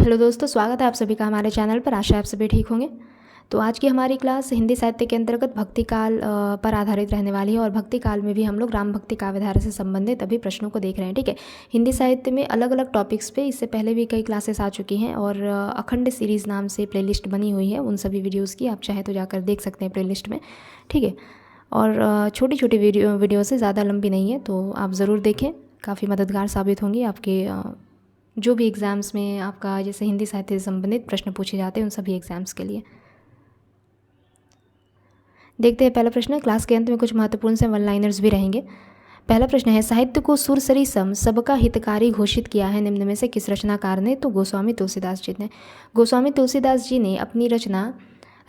Hello दोस्तों, स्वागत है आप सभी का हमारे चैनल पर। आशा है आप सभी ठीक होंगे। तो आज की हमारी क्लास हिंदी साहित्य के अंतर्गत भक्ति काल पर आधारित रहने वाली है और भक्ति काल में भी हम लोग राम भक्ति काव्यधारा से संबंधित अभी प्रश्नों को देख रहे हैं। ठीक है, हिंदी साहित्य में अलग अलग टॉपिक्स पे इससे पहले भी कई क्लासेस आ चुकी हैं और अखंड सीरीज़ नाम से प्लेलिस्ट बनी हुई है। उन सभी वीडियोज़ की आप चाहे तो जाकर देख सकते हैं प्लेलिस्ट में। ठीक है, और छोटी छोटी वीडियो से ज़्यादा लंबी नहीं है, तो आप ज़रूर देखें, काफ़ी मददगार साबित होंगी आपके जो भी एग्ज़ाम्स में आपका जैसे हिंदी साहित्य से संबंधित प्रश्न पूछे जाते हैं उन सभी एग्ज़ाम्स के लिए। देखते हैं पहला प्रश्न। क्लास के अंत में कुछ महत्वपूर्ण से वन लाइनर्स भी रहेंगे। पहला प्रश्न है, साहित्य को सुरसरी सम सबका हितकारी घोषित किया है निम्न में से किस रचनाकार ने? तो गोस्वामी तुलसीदास जी ने। गोस्वामी तुलसीदास जी ने अपनी रचना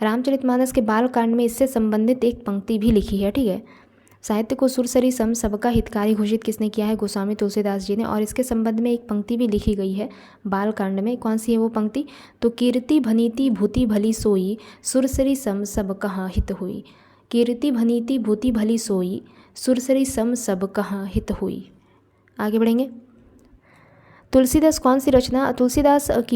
रामचरितमानस के बाल कांड में इससे संबंधित एक पंक्ति भी लिखी है। ठीक है, साहित्य को सुरसरी सम सबका हितकारी घोषित किसने किया है? गोस्वामी तुलसीदास जी ने। और इसके संबंध में एक पंक्ति भी लिखी गई है बाल कांड में। कौन सी है वो पंक्ति? तो कीर्ति भनीति भूति भली सोई सुरसरी सम सब कहाँ हित हुई। कीर्ति भनीति भूति भली सोई सुरसरी सम सब कहाँ हित हुई। आगे बढ़ेंगे। तुलसीदास की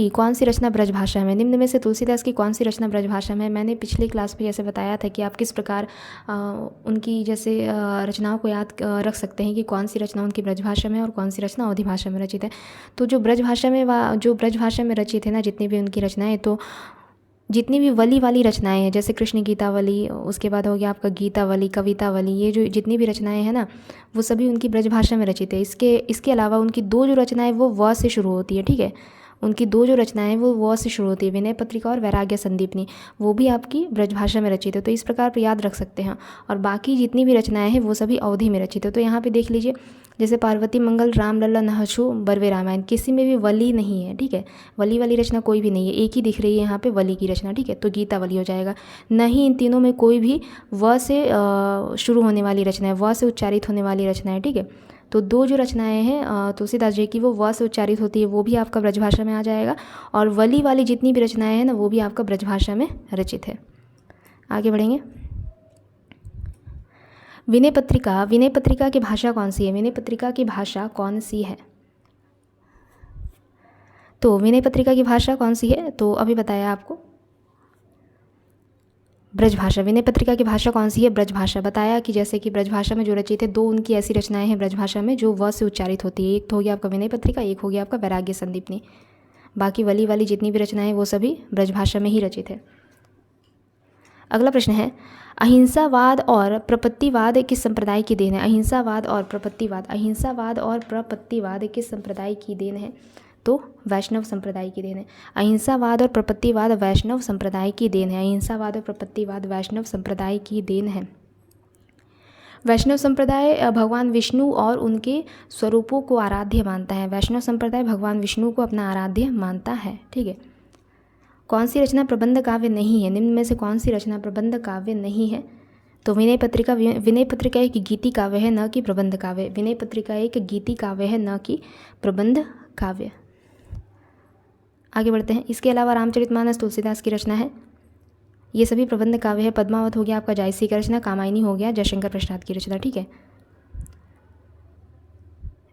कौन सी रचना ब्रजभाषा में? निम्न में से तुलसीदास की कौन सी रचना ब्रजभाषा में? मैंने पिछली क्लास में जैसे बताया था कि आप किस प्रकार उनकी जैसे रचनाओं को याद रख सकते हैं कि कौन सी रचना उनकी ब्रजभाषा में और कौन सी रचना अवधी भाषा में रचित है। तो जो ब्रजभाषा में रचित है ना, जितनी भी उनकी रचनाएं, तो जितनी भी वली वाली रचनाएं हैं, जैसे कृष्ण गीतावली, उसके बाद हो गया आपका गीतावली, कवितावली, ये जो जितनी भी रचनाएं हैं ना, वो सभी उनकी ब्रजभाषा में रचित है। इसके अलावा उनकी दो जो रचनाएं वो व से शुरू होती है। ठीक है, उनकी दो जो रचनाएं वो व से शुरू होती है, विनय पत्रिका और वैराग्य संदीपनी, वो भी आपकी ब्रजभाषा में रचित है। तो इस प्रकार पर याद रख सकते हैं। और बाकी जितनी भी रचनाएं हैं वो सभी अवधि में रचित है। तो यहाँ पे देख लीजिए, जैसे पार्वती मंगल, राम लल्ला नहछु, बरवे रामायण, किसी में भी वली नहीं है। ठीक है, वली वाली रचना कोई भी नहीं है, एक ही दिख रही है यहाँ पे वली की रचना। ठीक है, तो गीतावली हो जाएगा। नहीं, इन तीनों में कोई भी व से शुरू होने वाली रचना है, व से उच्चारित होने वाली रचना है। ठीक है, तो दो जो रचनाएं हैं तुलसीदास जी की वो व से उच्चारित होती है, वो भी आपका ब्रजभाषा में आ जाएगा। और वली वाली जितनी भी रचनाएं हैं ना, वो भी आपका ब्रजभाषा में रचित है। आगे बढ़ेंगे। विनय पत्रिका की भाषा कौन सी है? विनय पत्रिका की भाषा कौन सी है? तो विनय पत्रिका की भाषा कौन सी है? तो अभी बताया आपको, ब्रजभाषा। विनय पत्रिका की भाषा कौन सी है? ब्रजभाषा। बताया कि जैसे कि ब्रजभाषा में जो रचित है, दो उनकी ऐसी रचनाएं हैं ब्रजभाषा में जो व से उच्चारित होती है। एक तो हो गया आपका विनय पत्रिका, एक हो गया आपका वैराग्य संदीपनी। बाकी वली वाली जितनी भी रचनाएं वो सभी ब्रजभाषा में ही रचित है। अगला प्रश्न है, अहिंसावाद और प्रपत्तिवाद किस संप्रदाय की देन है? अहिंसावाद और प्रपत्तिवाद किस संप्रदाय की देन है? तो वैष्णव संप्रदाय की देन है। अहिंसावाद और प्रपत्तिवाद वैष्णव संप्रदाय की देन है। अहिंसावाद और प्रपत्तिवाद वैष्णव संप्रदाय की देन है। वैष्णव संप्रदाय भगवान विष्णु और उनके स्वरूपों को आराध्य मानता है। वैष्णव संप्रदाय भगवान विष्णु को अपना आराध्य मानता है। ठीक है, कौन सी रचना प्रबंध काव्य नहीं है? निम्न में से कौन सी रचना प्रबंध काव्य नहीं है? तो विनय पत्रिका एक गीति काव्य है, न कि प्रबंध काव्य। विनय पत्रिका एक गीति काव्य है, न कि प्रबंध काव्य। आगे बढ़ते हैं। इसके अलावा रामचरितमानस तुलसीदास की रचना है, ये सभी प्रबंध काव्य है। पद्मावत हो गया आपका जायसी की रचना, कामायनी हो गया जयशंकर प्रसाद की रचना। ठीक है,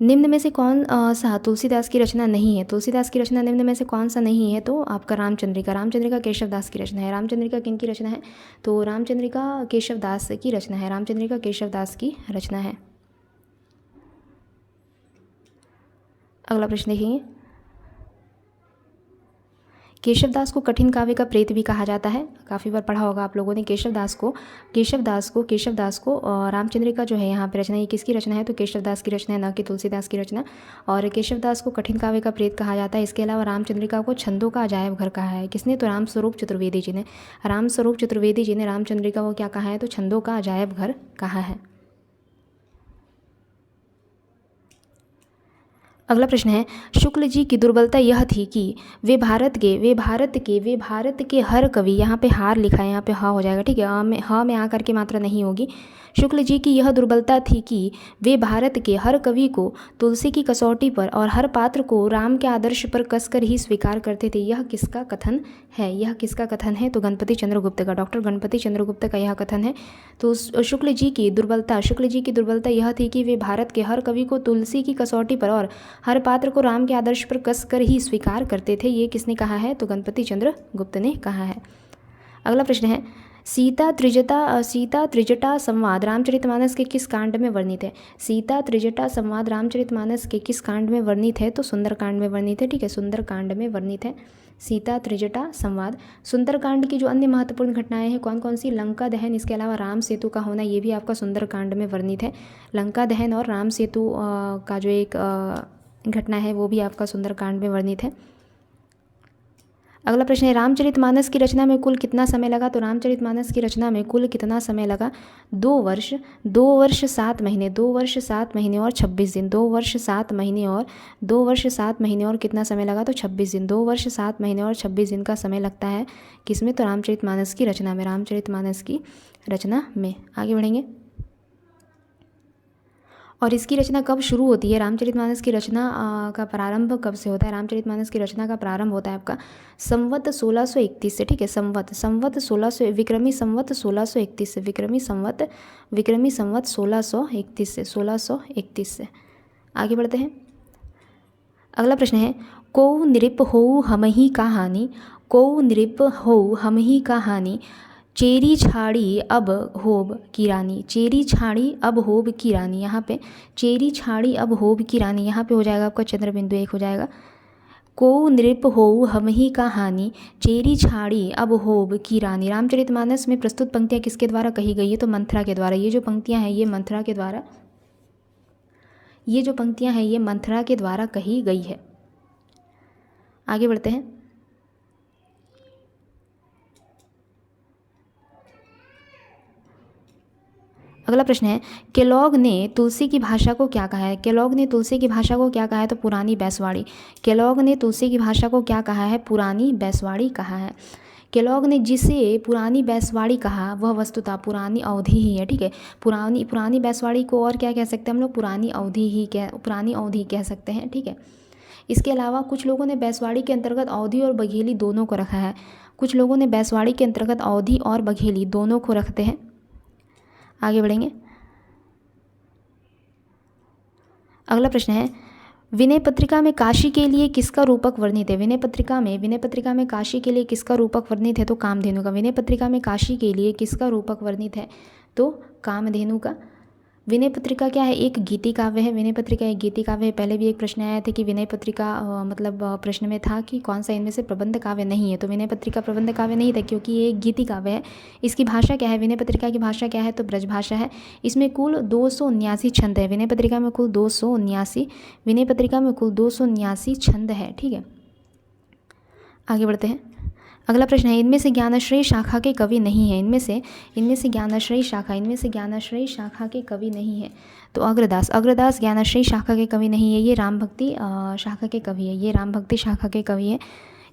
निम्न में से कौन सा तुलसीदास की रचना नहीं है? तुलसीदास की रचना निम्न में से कौन सा नहीं है? तो आपका रामचंद्रिका केशवदास की रचना है। रामचंद्रिका किन की रचना है? तो रामचंद्रिका केशवदास की रचना है। रामचंद्रिका केशवदास की रचना है। अगला प्रश्न देखेंगे। केशवदास को कठिन काव्य का प्रेत भी कहा जाता है। काफ़ी बार पढ़ा होगा आप लोगों ने केशवदास को रामचंद्रिका जो है यहाँ पे रचना, ये किसकी रचना है? तो केशवदास की रचना है, न कि तुलसीदास की रचना। और केशवदास को कठिन काव्य का प्रेत कहा जाता है। इसके अलावा रामचंद्रिका को छंदों का अजायब घर कहा है। किसने? तो रामस्वरूप चतुर्वेदी जी ने। रामचंद्रिका को क्या कहा है? तो छंदों का अजायब घर कहा है। अगला प्रश्न है, शुक्ल जी की दुर्बलता यह थी कि वे भारत के हर कवि, यहाँ पे हार लिखा है, यहाँ पे ह हो जाएगा। ठीक है, ह में आकर के मात्रा नहीं होगी। शुक्ल जी की यह दुर्बलता थी कि वे भारत के हर कवि को तुलसी की कसौटी पर और हर पात्र को राम के आदर्श पर कसकर ही स्वीकार करते थे। यह किसका कथन है? यह किसका कथन है? तो गणपति चंद्रगुप्त का, डॉक्टर गणपति चंद्रगुप्त का यह कथन है। तो शुक्ल जी की दुर्बलता यह थी कि वे भारत के हर कवि को तुलसी की कसौटी पर और हर पात्र को राम के आदर्श पर कसकर ही स्वीकार करते थे। ये किसने कहा है? तो गणपति चंद्रगुप्त ने कहा है। अगला प्रश्न है, सीता त्रिजटा संवाद रामचरितमानस के किस कांड में वर्णित है? सीता त्रिजटा संवाद रामचरितमानस के किस कांड में वर्णित है? तो सुंदरकांड में वर्णित है। ठीक है, सुंदरकांड में वर्णित है सीता त्रिजटा संवाद। सुंदरकांड की जो अन्य महत्वपूर्ण घटनाएं हैं कौन कौन सी? लंका दहन, इसके अलावा राम सेतु का होना, ये भी आपका सुंदरकांड में वर्णित है। लंका दहन और राम सेतु का जो एक घटना है वो भी आपका सुंदरकांड में वर्णित है। अगला प्रश्न है, रामचरितमानस की रचना में कुल कितना समय लगा? तो रामचरितमानस की रचना में कुल कितना समय लगा? 2 वर्ष 7 महीने, 2 वर्ष 7 महीने और 26 दिन, 2 वर्ष 7 महीने और 2 वर्ष 7 महीने और कितना समय लगा? तो 26 दिन, 2 वर्ष 7 महीने और 26 दिन का समय लगता है किसमें? तो रामचरितमानस की रचना में, रामचरितमानस की रचना में। आगे बढ़ेंगे, और इसकी रचना कब शुरू होती है? रामचरितमानस की रचना का प्रारंभ कब से होता है? रामचरितमानस की रचना का प्रारंभ होता है आपका संवत 1631 से। ठीक है, संवत 1600 विक्रमी संवत 1631 से, विक्रमी संवत 1631 से, 1631 से। आगे बढ़ते हैं। अगला प्रश्न है, को नृप हो हमही कहानी, को नृप हो हमही कहानी, चेरी छाड़ी अब होब की रानी, चेरी छाड़ी अब होब की रानी। यहाँ पे चेरी छाड़ी अब होब की रानी, यहाँ पे हो जाएगा आपका चंद्र बिंदु 1 हो जाएगा। को नृप हो हमही कहानी, चेरी छाड़ी अब होब की रानी। रामचरितमानस में प्रस्तुत पंक्तियाँ किसके द्वारा कही गई है? तो मंथरा के द्वारा। ये जो पंक्तियाँ हैं ये मंथरा के द्वारा, ये जो पंक्तियाँ हैं ये मंथरा के द्वारा कही गई है। आगे बढ़ते हैं। अगला प्रश्न है, केलॉग ने तुलसी की भाषा को क्या कहा है? केलॉग ने तुलसी की भाषा को क्या कहा है? तो पुरानी बैसवाड़ी। केलॉग ने तुलसी की भाषा को क्या कहा है? पुरानी बैसवाड़ी कहा है। केलॉग ने जिसे पुरानी बैसवाड़ी कहा वह वस्तुतः पुरानी अवधि ही है। ठीक है, पुरानी बैसवाड़ी को और क्या कह सकते हैं हम लोग? पुरानी अवधि कह सकते हैं। ठीक है, इसके अलावा कुछ लोगों ने बैसवाड़ी के अंतर्गत अवधि और बघेली दोनों को रखा है। कुछ लोगों ने बैसवाड़ी के अंतर्गत अवधि और बघेली दोनों को रखते हैं। आगे बढ़ेंगे। अगला प्रश्न है, विनय पत्रिका में काशी के लिए किसका रूपक वर्णित है? विनय पत्रिका में काशी के लिए किसका रूपक वर्णित है? तो कामधेनु का। विनय पत्रिका में काशी के लिए किसका रूपक वर्णित है? तो कामधेनु का। विनय पत्रिका क्या है? एक गीति काव्य है। विनय पत्रिका एक गीति काव्य है। पहले भी एक प्रश्न आया था कि विनय पत्रिका प्रश्न में था कि कौन सा इनमें से प्रबंध काव्य नहीं है? तो विनय पत्रिका प्रबंध काव्य नहीं था क्योंकि ये एक गीति काव्य है। इसकी भाषा क्या है? विनय पत्रिका की भाषा क्या है? तो ब्रज भाषा है। इसमें कुल 279 छंद है। विनय पत्रिका में कुल 279 छंद है। ठीक है, आगे बढ़ते हैं। अगला प्रश्न है, इनमें से ज्ञानाश्रयी शाखा के कवि नहीं है। इनमें से ज्ञानाश्रयी शाखा के कवि नहीं है। तो अग्रदास ज्ञानाश्रयी शाखा के कवि नहीं है। ये राम भक्ति शाखा के कवि है। ये राम भक्ति शाखा के कवि है।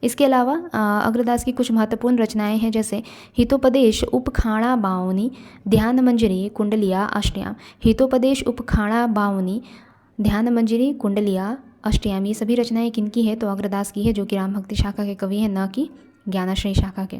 इसके अलावा अग्रदास की कुछ महत्वपूर्ण रचनाएं हैं, जैसे हितोपदेश, उपखाणा बावनी, ध्यान मंजरी, कुंडलिया, अष्टयाम। हितोपदेश, उपखाणा बावनी, ध्यान मंजरी, कुंडलिया, अष्टयाम, ये सभी रचनाएं किनकी है? तो अग्रदास की है, जो कि राम भक्ति शाखा के कवि हैं, न कि ज्ञानाश्रयी शाखा के।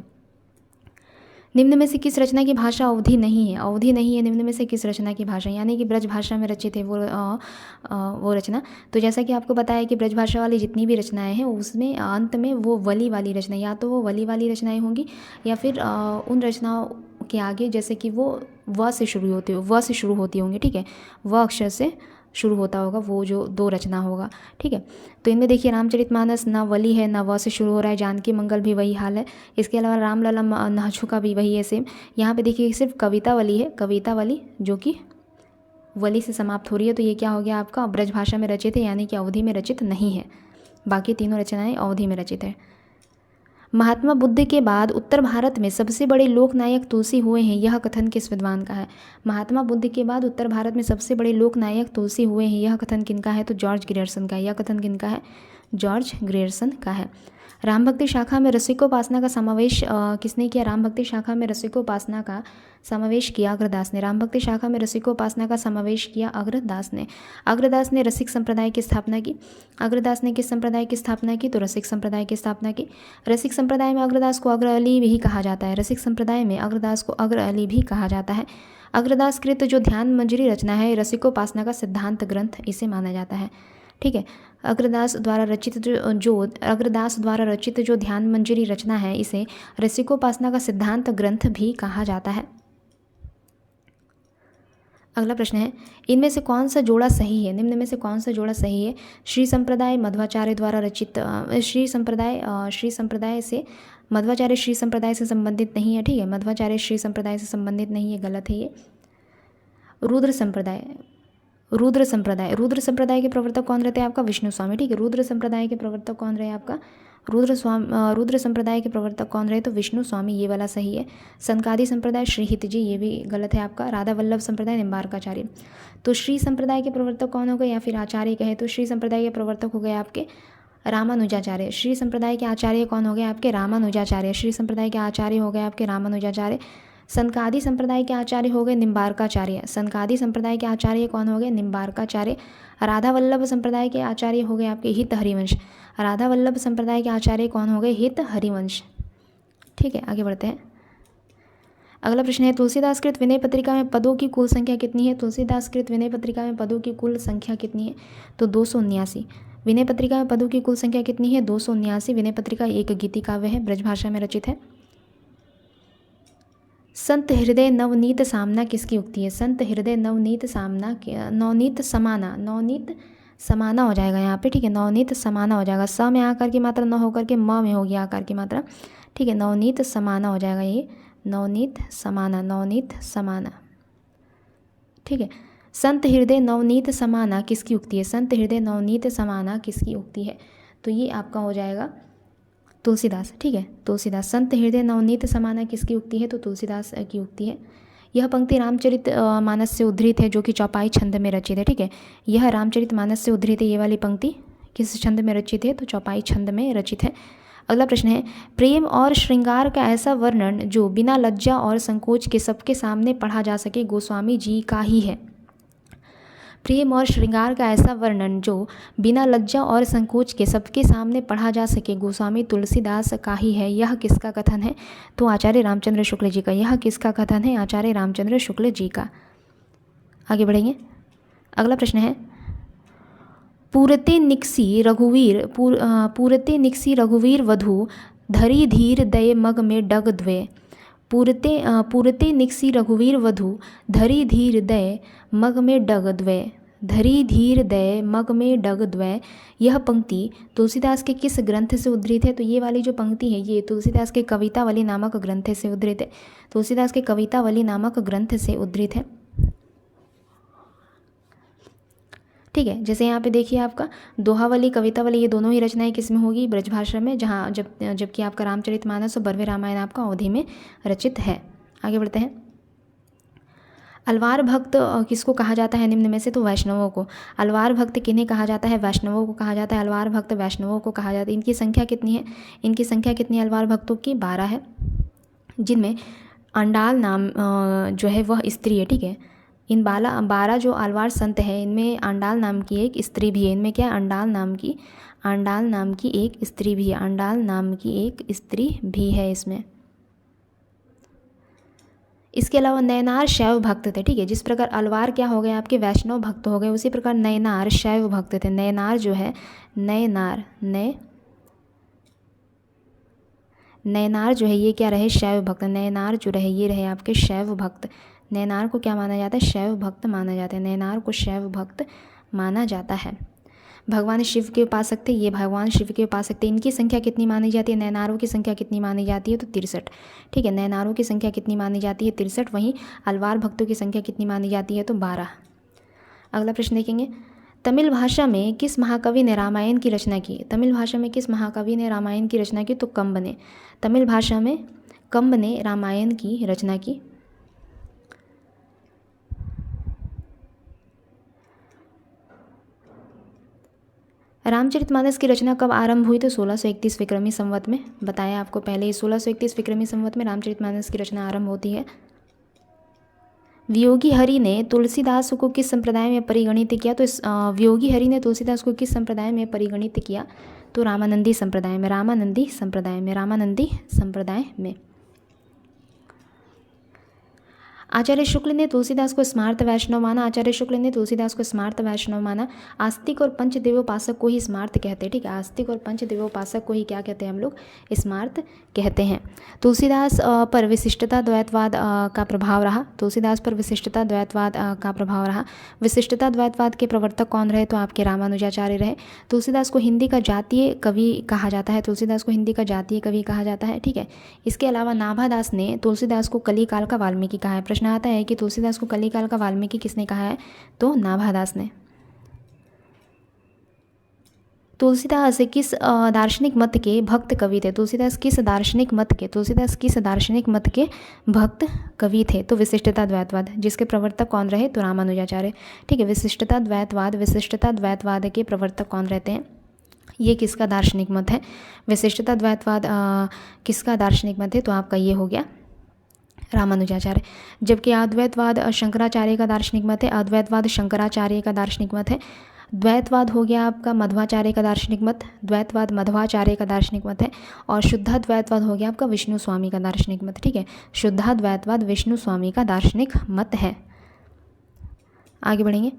निम्न में से किस रचना की भाषा अवधि नहीं है? अवधि नहीं है निम्न में से किस रचना की भाषा, यानी कि ब्रज भाषा में रचित है वो रचना। तो जैसा कि आपको बताया कि ब्रज भाषा वाली जितनी भी रचनाएं हैं उसमें अंत में वो वली वाली रचना, या तो वो वली वाली रचनाएं होंगी या फिर उन रचनाओं के आगे जैसे कि वो व से शुरू होती होंगी। ठीक है, व अक्षर से शुरू होता होगा वो जो 2 रचना होगा। ठीक है, तो इनमें देखिए रामचरितमानस ना वली है ना व से शुरू हो रहा है। जानकी मंगल भी वही हाल है। इसके अलावा रामलला नाछू का भी वही है सेम। यहाँ पे देखिए सिर्फ कविता वली है, कविता वली जो कि वली से समाप्त हो रही है। तो ये क्या हो गया आपका? ब्रज भाषा में रचित है, यानी कि अवधि में रचित नहीं है। बाकी तीनों रचनाएं अवधि में रचित है। महात्मा बुद्ध के बाद उत्तर भारत में सबसे बड़े लोकनायक तुलसी हुए हैं, यह कथन किस विद्वान का है? महात्मा बुद्ध के बाद उत्तर भारत में सबसे बड़े लोकनायक तुलसी हुए हैं, यह कथन किनका है? तो जॉर्ज ग्रियर्सन का। यह कथन किनका है? जॉर्ज ग्रियर्सन का है। राम भक्ति शाखा में रसिकोपासना का समावेश किसने किया? राम भक्ति शाखा में रसिकोपासना का समावेश किया अग्रदास ने। राम भक्ति शाखा में रसिकोपासना का समावेश किया अग्रदास ने। अग्रदास ने रसिक संप्रदाय की स्थापना की। अग्रदास ने किस संप्रदाय की स्थापना की? तो रसिक संप्रदाय की स्थापना की। रसिक संप्रदाय में अग्रदास को अग्र अली भी कहा जाता है। रसिक संप्रदाय में अग्रदास को अग्र अली भी कहा जाता है। अग्रदास कृत जो ध्यान मंजरी रचना है रसिकोपासना का सिद्धांत ग्रंथ इसे माना जाता है। ठीक है, अग्रदास द्वारा रचित जो ध्यान मंजरी रचना है इसे रसिकोपासना का सिद्धांत ग्रंथ भी कहा जाता है। अगला प्रश्न है, इनमें से कौन सा जोड़ा सही है? निम्न में से कौन सा जोड़ा सही है? श्री संप्रदाय मध्वाचार्य द्वारा रचित श्री संप्रदाय से मध्वाचार्य श्री संप्रदाय से संबंधित नहीं है। ठीक है, मध्वाचार्य श्री संप्रदाय से संबंधित नहीं है, गलत है ये। रुद्र संप्रदाय के प्रवर्तक कौन रहते हैं? आपका विष्णु स्वामी। ठीक है, रुद्र संप्रदाय के प्रवर्तक कौन रहे? आपका रुद्र संप्रदाय के प्रवर्तक कौन रहे? तो विष्णु स्वामी, ये वाला सही है। संकादी संप्रदाय श्रीहित जी, ये भी गलत है आपका। राधा वल्लभ संप्रदाय निम्बार्काचार्य। तो श्री संप्रदाय के प्रवर्तक कौन हो गए या फिर आचार्य कहे तो श्री संप्रदाय के प्रवर्तक हो गए आपके रामानुजाचार्य। श्री संप्रदाय के आचार्य कौन हो गए? आपके रामानुजाचार्य। श्री संप्रदाय के आचार्य हो गए आपके रामानुजाचार्य। संकादी संप्रदाय के आचार्य हो गए निम्बार्काचार्य। संकादी संप्रदाय के आचार्य कौन हो गए? निम्बार्काचार्य। राधा वल्लभ संप्रदाय के आचार्य हो गए आपके हित हरिवंश। राधा वल्लभ संप्रदाय के आचार्य कौन हो गए? हित हरिवंश। ठीक है, आगे बढ़ते हैं। अगला प्रश्न है, तुलसीदास कृत विनय पत्रिका में पदों की कुल संख्या कितनी है? तुलसीदास कृत विनय पत्रिका में पदों की कुल संख्या कितनी है? तो 279। विनय पत्रिका में पदों की कुल संख्या कितनी है? 279। विनय पत्रिका एक गीति काव्य है, ब्रजभाषा में रचित है। संत हृदय नवनीत सामना किसकी उक्ति है? संत हृदय नवनीत सामना, नवनीत समाना हो जाएगा यहाँ पे। ठीक है, नवनीत समाना हो जाएगा। स में आकार की मात्रा न होकर के म में होगी आकार की मात्रा। ठीक है, नवनीत समाना हो जाएगा ये, नवनीत समाना। ठीक है, संत हृदय नवनीत समाना किसकी उक्ति है? संत हृदय नवनीत समाना किसकी उक्ति है? तो ये आपका हो जाएगा तुलसीदास। ठीक है, तुलसीदास। संत हृदय नवनीत समाना किसकी उक्ति है? तो तुलसीदास की उक्ति है। यह पंक्ति रामचरित मानस से उद्धृत है जो कि चौपाई छंद में रचित है। ठीक है, यह रामचरित मानस से उद्धृत है, ये वाली पंक्ति किस छंद में रचित है? तो चौपाई छंद में रचित है। अगला प्रश्न है, प्रेम और श्रृंगार का ऐसा वर्णन जो बिना लज्जा और संकोच के सबके सामने पढ़ा जा सके गोस्वामी जी का ही है। प्रेम और श्रृंगार का ऐसा वर्णन जो बिना लज्जा और संकोच के सबके सामने पढ़ा जा सके गोस्वामी तुलसीदास का ही है। यह किसका कथन है? तो आचार्य रामचंद्र शुक्ल जी का। यह किसका कथन है? आचार्य रामचंद्र शुक्ल जी का। आगे बढ़ेंगे। अगला प्रश्न है, पूरते निकसी रघुवीर वधु धरी धीर दय मग में डग द्वे। पूरते निकसी रघुवीर वधु धरी धीर दय मग में डग द्वे। धरी धीर दय मग में डग द्वय, यह पंक्ति तुलसीदास के किस ग्रंथ से उद्धृत है? तो ये वाली जो पंक्ति है ये तुलसीदास के कवितावली नामक ग्रंथ से उद्धृत है। तुलसीदास के कवितावली नामक ग्रंथ से उद्धृत है। ठीक है, जैसे यहाँ पे देखिए आपका दोहावली कवितावली ये दोनों ही रचनाएं किस में होगी? ब्रजभाषा में, जहाँ जबकि आपका रामचरितमानस और बर्वे रामायण आपका अवधि में रचित है। आगे बढ़ते हैं। अलवार भक्त किसको कहा जाता है निम्न में से? तो वैष्णवों को। अलवार भक्त किन्हें कहा जाता है? वैष्णवों को कहा जाता है। अलवार भक्त वैष्णवों को कहा जाता है। इनकी संख्या कितनी है? इनकी संख्या कितनी है अलवार भक्तों की? 12 है, जिनमें अंडाल नाम जो है वह स्त्री है। ठीक है, इन 12 जो अलवार संत है इनमें अंडाल नाम की एक स्त्री भी है। इनमें क्या है? अंडाल नाम की एक स्त्री भी है। अंडाल नाम की एक स्त्री भी है इसमें। इसके अलावा नयनार शैव भक्त थे। ठीक है, जिस प्रकार अलवार क्या हो गए आपके वैष्णव भक्त हो गए, उसी प्रकार नयनार शैव भक्त थे। नयनार जो है नयनार जो है ये क्या रहे? शैव भक्त। नयनार जो रहे ये रहे आपके शैव भक्त। नयनार को क्या माना जाता है? शैव भक्त माना जाता है। नयनार को शैव भक्त माना जाता है। भगवान शिव के उपासक थे, ये भगवान शिव के उपासक थे। इनकी संख्या कितनी मानी जाती है? नयनारों की संख्या कितनी मानी जाती है? तो 63। ठीक है, नयनारों की संख्या कितनी मानी जाती है? 63। वहीं अलवार भक्तों की संख्या कितनी मानी जाती है? तो 12। अगला प्रश्न देखेंगे, तमिल भाषा में किस महाकवि ने रामायण की रचना की? तमिल भाषा में किस महाकवि ने रामायण की रचना की? तो कंब ने। तमिल भाषा में कंब ने रामायण की रचना की। रामचरितमानस की रचना कब आरंभ हुई? तो 1631 विक्रमी संवत में। बताया आपको पहले ही, 1631 विक्रमी संवत में रामचरितमानस की रचना आरंभ होती है। वियोगी हरि ने तुलसीदास को किस संप्रदाय में परिगणित किया? तो वियोगी हरि ने तुलसीदास को किस संप्रदाय में परिगणित किया? तो रामानंदी संप्रदाय में, रामानंदी संप्रदाय में, रामानंदी संप्रदाय में। आचार्य शुक्ल ने तुलसीदास को स्मार्त वैष्णव माना। आचार्य शुक्ल ने तुलसीदास को स्मार्त वैष्णव माना। आस्तिक और पंचदेवोपासक को ही स्मार्त कहते हैं, ठीक है। आस्तिक और पंचदेवोपासक को ही क्या कहते हैं हम लोग? स्मार्त कहते हैं। तुलसीदास पर विशिष्टता द्वैतवाद का प्रभाव रहा। तुलसीदास पर विशिष्टता द्वैतवाद का प्रभाव रहा। विशिष्टता द्वैतवाद के प्रवर्तक कौन रहे? तो आपके रामानुजाचार्य रहे। तुलसीदास को हिंदी का जातीय कवि कहा जाता है। तुलसीदास को हिंदी का जातीय कवि कहा जाता है, ठीक है। इसके अलावा नाभादास ने तुलसीदास को कलिकाल का वाल्मीकि कहा है। प्रश्न आता है कि तुलसीदास को कलिकाल का वाल्मीकि किसने कहा है? तो नाभादास ने। तुलसीदास किस दार्शनिक मत के भक्त कवि थे? तुलसीदास किस दार्शनिक मत के भक्त कवि थे? तो विशिष्टता द्वैतवाद। जिसके प्रवर्तक कौन रहे? तो रामानुजाचार्य, ठीक है। विशिष्टता द्वैतवाद के प्रवर्तक कौन रहते हैं? ये किसका दार्शनिक मत है? विशिष्टता द्वैतवाद किसका दार्शनिक मत है? तो आपका ये हो गया रामानुजाचार्य। जबकि अद्वैतवाद शंकराचार्य का दार्शनिक मत है। अद्वैतवाद शंकराचार्य का दार्शनिक मत है। द्वैतवाद हो गया आपका मध्वाचार्य का दार्शनिक मत। द्वैतवाद मध्वाचार्य का दार्शनिक मत है। और शुद्धाद्वैतवाद हो गया आपका विष्णु स्वामी का दार्शनिक मत, ठीक है। शुद्धाद्वैतवाद विष्णु स्वामी का दार्शनिक मत है। आगे बढ़ेंगे।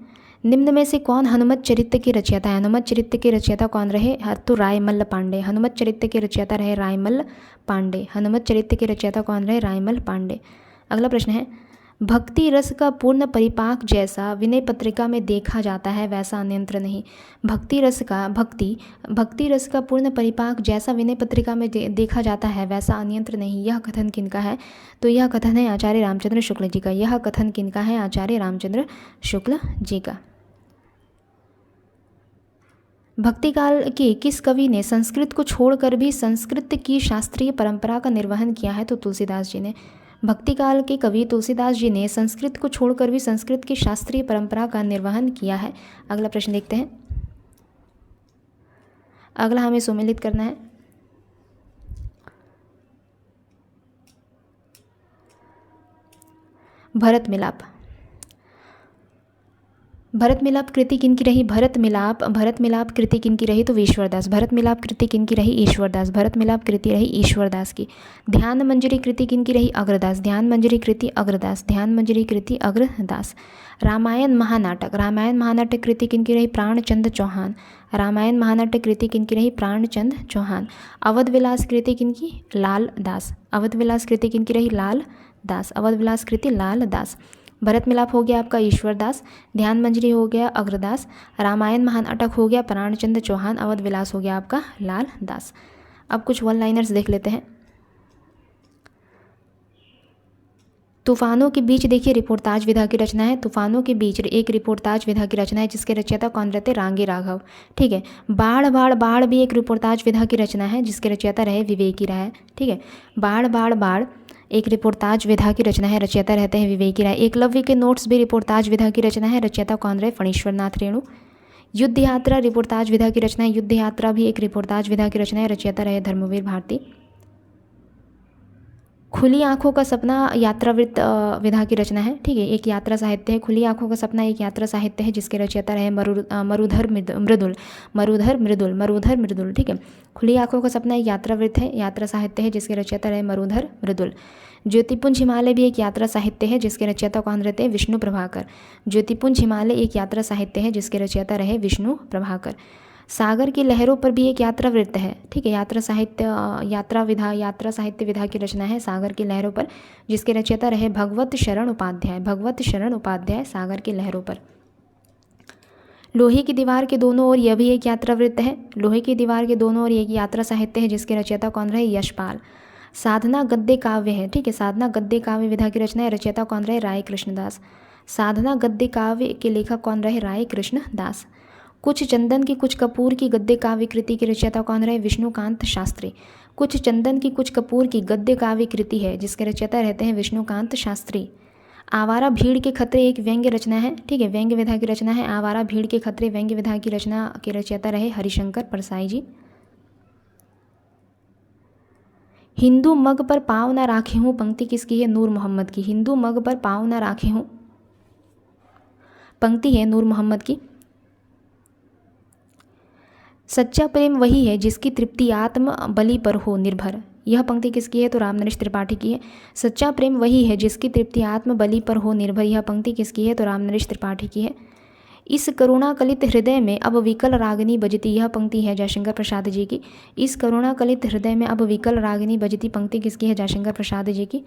निम्न में से कौन हनुमत चरित्र के रचयिता है? हनुमत चरित्र के रचयिता कौन रहे? तो रायमल्ल पांडे। हनुमत चरित्र के रचयिता रहे रायमल्ल पांडे। हनुमत चरित्र के रचयिता कौन रहे? रायमल पांडे। अगला प्रश्न है, भक्ति रस का पूर्ण परिपाक जैसा विनय पत्रिका में देखा जाता है वैसा अन्यत्र नहीं। भक्ति रस का पूर्ण परिपाक जैसा विनय पत्रिका में देखा जाता है वैसा अन्यत्र नहीं। यह कथन किनका है? तो यह कथन है आचार्य रामचंद्र शुक्ल जी का। यह कथन किनका है? आचार्य रामचंद्र शुक्ल जी का। भक्ति काल के किस कवि ने संस्कृत को छोड़कर भी संस्कृत की शास्त्रीय परंपरा का निर्वहन किया है? तो तुलसीदास जी ने। भक्ति काल के कवि तुलसीदास जी ने संस्कृत को छोड़कर भी संस्कृत की शास्त्रीय परंपरा का निर्वहन किया है। अगला प्रश्न देखते हैं। अगला हमें सुमेलित करना है। भरत मिलाप। भरत मिलाप कृति किनकी रही? भरत मिलाप कृति किनकी रही? तो ईश्वरदास। भरत मिलाप कृति किनकी रही? ईश्वरदास। भरत मिलाप कृति रही ईश्वरदास की। ध्यान मंजरी कृति किनकी रही? अग्रदास। ध्यान मंजरी कृति अग्रदास। ध्यान मंजरी कृति अग्रदास। रामायण महानाटक कृति किनकी रही? प्राणचंद चौहान। रामायण महानाटक कृति किनकी रही? प्राणचंद चौहान। अवध विलास कृति किनकी? लाल दास। अवध विलास कृति किनकी रही? लाल दास। अवध विलास कृति लाल दास। भरत मिलाप हो गया आपका ईश्वरदास। ध्यान मंजरी हो गया अग्रदास। रामायण महानाटक हो गया प्राणचंद चौहान। अवध विलास हो गया आपका लाल दास। अब कुछ वन लाइनर्स देख लेते हैं। तूफानों के बीच देखिए रिपोर्टाज विधा की रचना है। तूफानों के बीच एक रिपोर्टाज विधा की रचना है जिसके रचयिता कौन रहते? रांगे राघव, ठीक है। बाढ़ भी एक रिपोर्टाज विधा की रचना है जिसके रचयिता रहे विवेकी राय, ठीक है। बाढ़ एक रिपोर्टाज विधा की रचना है, रचयिता रहते हैं विवेकी राय। एकलव्य के नोट्स भी रिपोर्टाज विधा की रचना है, रचयिता कौन रहे? फणीश्वर नाथ रेणु। युद्ध यात्रा रिपोर्टाज विधा की रचना है। युद्ध यात्रा भी एक रिपोर्टाज विधा की रचना है, रचयिता रहे धर्मवीर भारती। खुली आंखों का सपना यात्रावृत्त विधा की रचना है, ठीक है। एक यात्रा साहित्य है। खुली आंखों का सपना एक यात्रा साहित्य है जिसके रचयिता रहे मरुधर मृदुल, ठीक है। खुली आंखों का सपना एक यात्रावृत्त है, यात्रा साहित्य है जिसके रचयिता रहे मरुधर मृदुल। ज्योतिपुंज हिमालय भी एक यात्रा साहित्य है जिसके रचयिता कौन रहते हैं? विष्णु प्रभाकर। ज्योतिपुंज हिमालय एक यात्रा साहित्य है जिसके रचयिता रहे विष्णु प्रभाकर। सागर की लहरों पर भी एक यात्रा वृत्त है, ठीक है। यात्रा साहित्य विधा की रचना है सागर की लहरों पर जिसके रचयिता रहे भगवत शरण उपाध्याय। सागर की लहरों पर। लोहे की दीवार के दोनों ओर यह भी एक यात्रा वृत्त है। लोहे की दीवार के दोनों ओर एक यात्रा साहित्य है जिसके रचयिता कौन रहे? यशपाल। साधना गद्य काव्य है, ठीक है। साधना गद्य काव्य विधा की रचना है, रचयिता कौन रहे? राय कृष्णदास। साधना गद्य काव्य के लेखक कौन रहे? राय कृष्णदास। कुछ चंदन की कुछ कपूर की गद्य काव्य कृति की रचयिता कौन रहे? विष्णुकांत शास्त्री। कुछ चंदन की कुछ कपूर की गद्य काव्य कृति है जिसके रचयिता रहते हैं विष्णुकांत शास्त्री। आवारा भीड़ के खतरे एक व्यंग्य रचना है, ठीक है, व्यंग्य विधा की रचना है। आवारा भीड़ के खतरे व्यंग्य विधा की रचना के रचयिता रहे हरिशंकर परसाई जी। हिंदू मग पर पाँव न राखे हूँ पंक्ति किसकी है? नूर मोहम्मद की। हिंदू मग पर पाँव न राखे हूँ पंक्ति है नूर मोहम्मद की। सच्चा प्रेम वही है जिसकी तृप्ति आत्म बलि पर हो निर्भर, यह पंक्ति किसकी है? तो रामनरेश त्रिपाठी की है। सच्चा प्रेम वही है जिसकी तृप्ति आत्म बलि पर हो निर्भर, यह पंक्ति किसकी है? तो रामनरेश त्रिपाठी की है। इस करुणा कलित हृदय में अब विकल रागिनी बजती, यह पंक्ति है जयशंकर प्रसाद जी की। इस करुणा कलित हृदय में अब विकल रागिनी बजती पंक्ति किसकी है? जयशंकर प्रसाद जी की।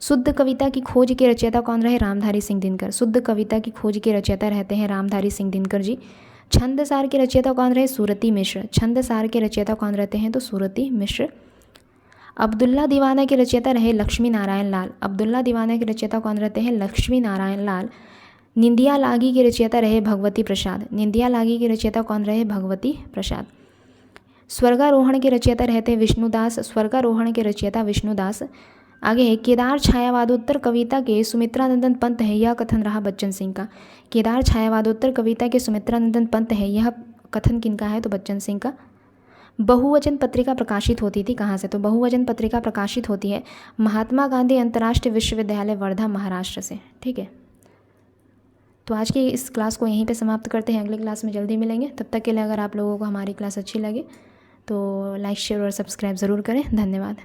शुद्ध कविता की खोज के रचयिता कौन रहे? रामधारी सिंह दिनकर। शुद्ध कविता की खोज के रचयिता रहते हैं रामधारी सिंह दिनकर जी। छंदसार के रचयिता कौन रहे? सूरती मिश्र। छंदसार के रचयिता कौन रहते हैं? तो सूरती मिश्र। अब्दुल्ला दीवाना के रचयिता रहे लक्ष्मी नारायण लाल। अब्दुल्ला दीवाना के रचयिता कौन रहते हैं? लक्ष्मी नारायण लाल। निंदिया लागी के रचयिता रहे भगवती प्रसाद। निंदिया लागी के रचयिता कौन रहे? भगवती प्रसाद। स्वर्गारोहण के रचयिता रहते विष्णुदास। स्वर्गारोहण के रचयिता विष्णुदास। आगे है केदार छायावादोत्तर कविता के सुमित्रानंदन पंत है, यह कथन रहा बच्चन सिंह का। केदार छायावादोत्तर कविता के सुमित्रानंदन पंत है, यह कथन किनका है? तो बच्चन सिंह का। बहुवचन पत्रिका प्रकाशित होती थी कहाँ से? तो बहुवचन पत्रिका प्रकाशित होती है महात्मा गांधी अंतर्राष्ट्रीय विश्वविद्यालय वर्धा महाराष्ट्र से, ठीक है। तो आज की इस क्लास को यहीं पे समाप्त करते हैं, अगली क्लास में जल्दी मिलेंगे। तब तक के लिए अगर आप लोगों को हमारी क्लास अच्छी लगे तो लाइक शेयर और सब्सक्राइब ज़रूर करें। धन्यवाद।